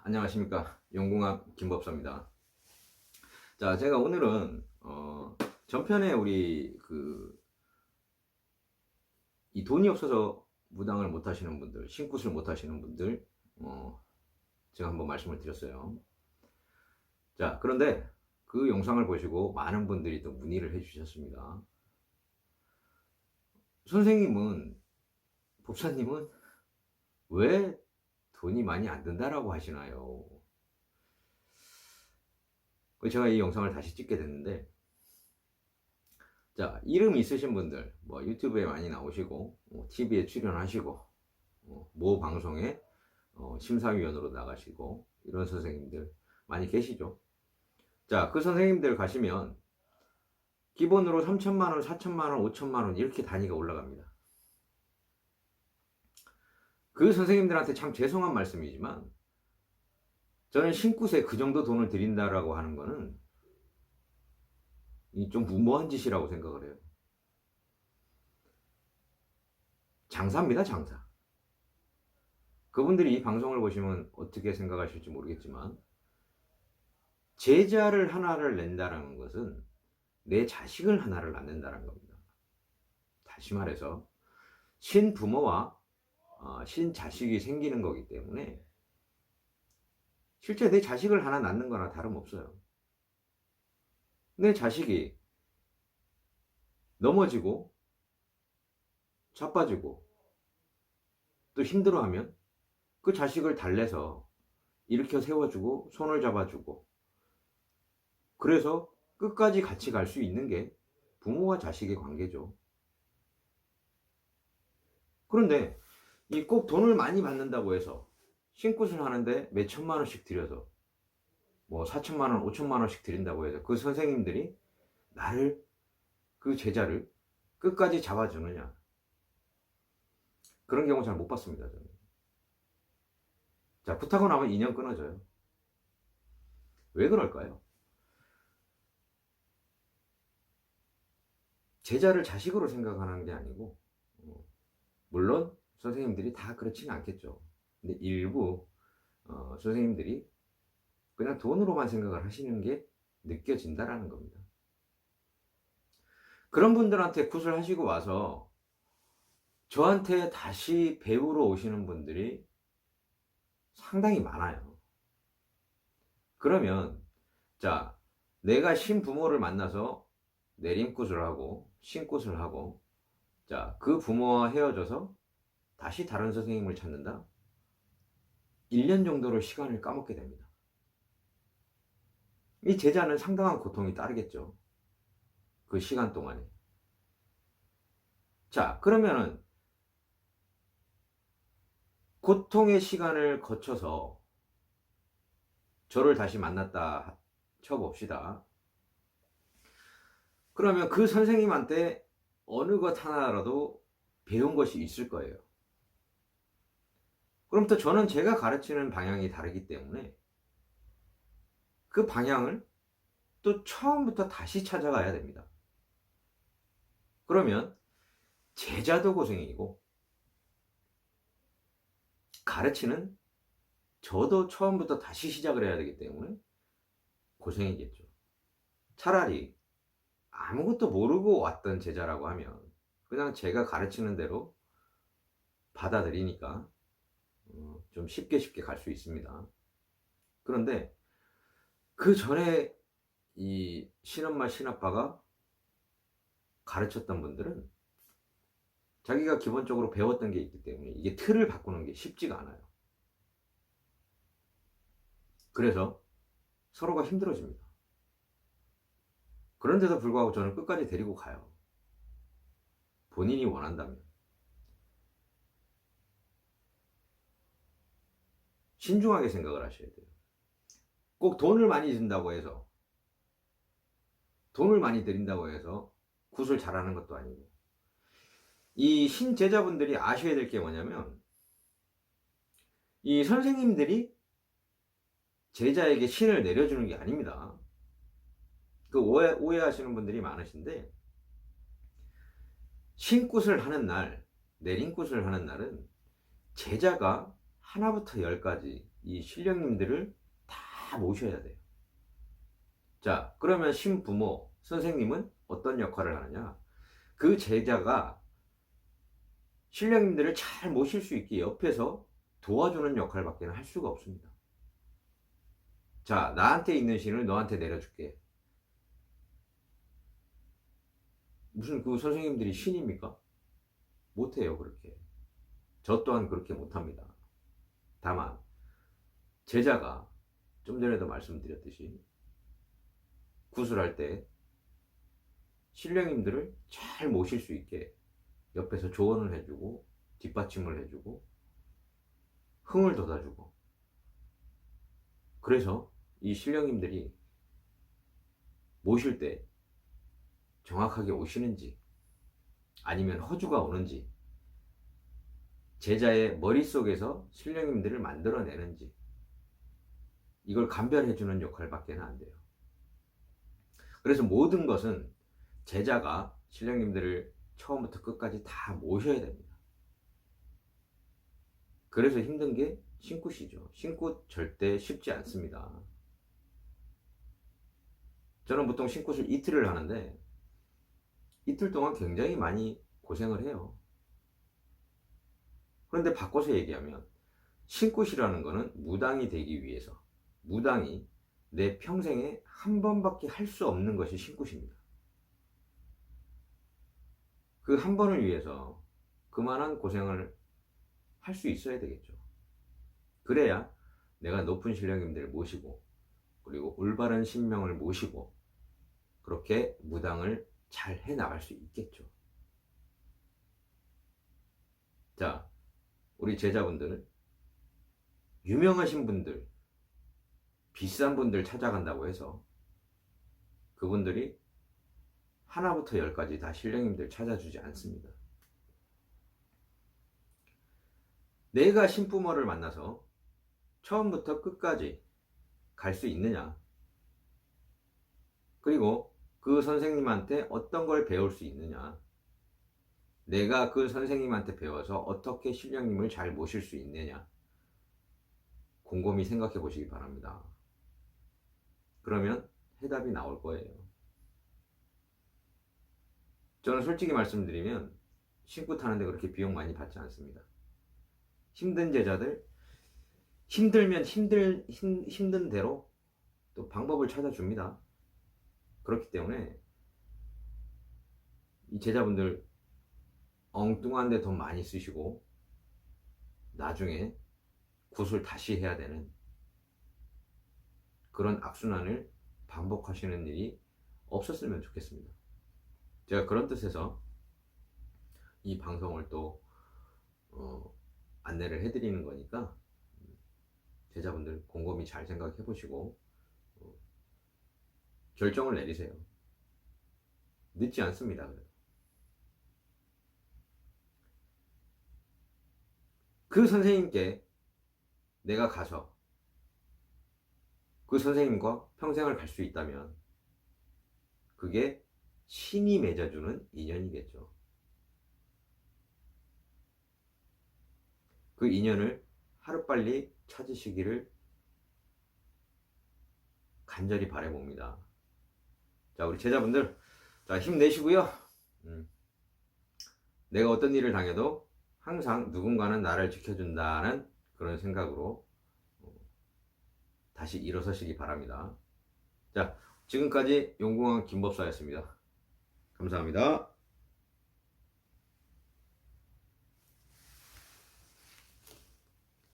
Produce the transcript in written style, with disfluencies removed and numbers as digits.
안녕하십니까. 용궁합 김법사입니다. 자, 제가 오늘은 전편에 우리 이 돈이 없어서 무당을 못 하시는 분들, 신굿을 못 하시는 분들, 제가 한번 말씀을 드렸어요. 자, 그런데 그 영상을 보시고 많은 분들이 또 문의를 해주셨습니다. 선생님은, 법사님은 왜 돈이 많이 안 든다라고 하시나요? 제가 이 영상을 다시 찍게 됐는데, 자, 이름 있으신 분들, 뭐 유튜브에 많이 나오시고, TV에 출연하시고, 모 방송에 심사위원으로 나가시고, 이런 선생님들 많이 계시죠. 자, 그 선생님들 가시면 기본으로 3천만 원, 4천만 원, 5천만 원 이렇게 단위가 올라갑니다. 그 선생님들한테 참 죄송한 말씀이지만, 저는 신굿에 그 정도 돈을 드린다라고 하는 거는 좀 무모한 짓이라고 생각을 해요. 장사입니다, 장사. 그분들이 이 방송을 보시면 어떻게 생각하실지 모르겠지만, 제자를 하나를 낸다는 것은 내 자식을 하나를 낳는다는 겁니다. 다시 말해서 신부모와 신자식이 생기는 거기 때문에 실제 내 자식을 하나 낳는 거나 다름없어요. 내 자식이 넘어지고 자빠지고 또 힘들어하면 그 자식을 달래서 일으켜 세워주고 손을 잡아주고, 그래서 끝까지 같이 갈 수 있는 게 부모와 자식의 관계죠. 그런데 이 꼭 돈을 많이 받는다고 해서 신굿을 하는데 몇 천만 원씩 들여서 뭐 4천만 원, 5천만 원씩 드린다고 해서 그 선생님들이 나를, 그 제자를 끝까지 잡아주느냐, 그런 경우 잘 못 봤습니다, 저는. 자, 굿하고 나면 인연 끊어져요. 왜 그럴까요? 제자를 자식으로 생각하는 게 아니고, 물론 선생님들이 다 그렇지는 않겠죠. 근데 일부 선생님들이 그냥 돈으로만 생각을 하시는 게 느껴진다라는 겁니다. 그런 분들한테 굿을 하시고 와서 저한테 다시 배우러 오시는 분들이 상당히 많아요. 그러면 자, 내가 신부모를 만나서 내림굿을 하고 신굿을 하고, 자, 그 부모와 헤어져서 다시 다른 선생님을 찾는다? 1년 정도로 시간을 까먹게 됩니다. 이 제자는 상당한 고통이 따르겠죠, 그 시간 동안에. 자, 그러면은 고통의 시간을 거쳐서 저를 다시 만났다 쳐봅시다. 그러면 그 선생님한테 어느 것 하나라도 배운 것이 있을 거예요. 그럼 또 저는 제가 가르치는 방향이 다르기 때문에 그 방향을 또 처음부터 다시 찾아가야 됩니다. 그러면 제자도 고생이고 가르치는 저도 처음부터 다시 시작을 해야 되기 때문에 고생이겠죠. 차라리 아무것도 모르고 왔던 제자라고 하면 그냥 제가 가르치는 대로 받아들이니까 좀 쉽게 갈 수 있습니다. 그런데 그 전에 이 신엄마 신아빠가 가르쳤던 분들은 자기가 기본적으로 배웠던 게 있기 때문에 이게 틀을 바꾸는 게 쉽지가 않아요. 그래서 서로가 힘들어집니다. 그런데도 불구하고 저는 끝까지 데리고 가요. 본인이 원한다면. 신중하게 생각을 하셔야 돼요. 꼭 돈을 많이 든다고 해서, 돈을 많이 드린다고 해서 굿을 잘하는 것도 아니고, 이 신제자분들이 아셔야 될 게 뭐냐면, 이 선생님들이 제자에게 신을 내려주는 게 아닙니다. 그 오해하시는 분들이 많으신데, 신굿을 하는 날, 내린굿을 하는 날은 제자가 하나부터 열까지 이 신령님들을 다 모셔야 돼요. 자, 그러면 신부모, 선생님은 어떤 역할을 하느냐? 그 제자가 신령님들을 잘 모실 수 있게 옆에서 도와주는 역할밖에 할 수가 없습니다. 자, 나한테 있는 신을 너한테 내려줄게. 무슨 그 선생님들이 신입니까? 못해요, 그렇게. 저 또한 그렇게 못합니다. 다만, 제자가 좀 전에도 말씀드렸듯이 구슬할 때 신령님들을 잘 모실 수 있게 옆에서 조언을 해주고 뒷받침을 해주고 흥을 돋아주고, 그래서 이 신령님들이 모실 때 정확하게 오시는지 아니면 허주가 오는지, 제자의 머릿속에서 신령님들을 만들어내는지, 이걸 감별해주는 역할밖에 안 돼요. 그래서 모든 것은 제자가 신령님들을 처음부터 끝까지 다 모셔야 됩니다. 그래서 힘든 게 신굿이죠. 신굿 절대 쉽지 않습니다. 저는 보통 신굿을 이틀을 하는데 이틀 동안 굉장히 많이 고생을 해요. 그런데 바꿔서 얘기하면 신굿이라는 거는 무당이 되기 위해서, 무당이 내 평생에 한 번밖에 할 수 없는 것이 신굿입니다. 그 한 번을 위해서 그만한 고생을 할 수 있어야 되겠죠. 그래야 내가 높은 신령님들을 모시고 그리고 올바른 신명을 모시고 그렇게 무당을 잘 해나갈 수 있겠죠. 자, 우리 제자분들, 유명하신 분들, 비싼 분들 찾아간다고 해서 그분들이 하나부터 열까지 다 신령님들 찾아주지 않습니다. 내가 신부모를 만나서 처음부터 끝까지 갈 수 있느냐, 그리고 그 선생님한테 어떤 걸 배울 수 있느냐, 내가 그 선생님한테 배워서 어떻게 신령님을 잘 모실 수 있느냐, 곰곰이 생각해 보시기 바랍니다. 그러면 해답이 나올 거예요. 저는 솔직히 말씀드리면 신굿 하는데 그렇게 비용 많이 받지 않습니다. 힘든 제자들, 힘들면 힘든 대로 또 방법을 찾아줍니다. 그렇기 때문에 이 제자분들 엉뚱한데 돈 많이 쓰시고 나중에 굿을 다시 해야 되는 그런 악순환을 반복하시는 일이 없었으면 좋겠습니다. 제가 그런 뜻에서 이 방송을 또 안내를 해드리는 거니까 제자분들 곰곰이 잘 생각해 보시고 결정을 내리세요. 늦지 않습니다. 그 선생님께 내가 가서 그 선생님과 평생을 갈 수 있다면 그게 신이 맺어주는 인연이겠죠. 그 인연을 하루빨리 찾으시기를 간절히 바라봅니다. 자, 우리 제자분들, 자, 힘내시고요. 내가 어떤 일을 당해도 항상 누군가는 나를 지켜준다는 그런 생각으로 다시 일어서시기 바랍니다. 자, 지금까지 용궁왕 김법사였습니다. 감사합니다.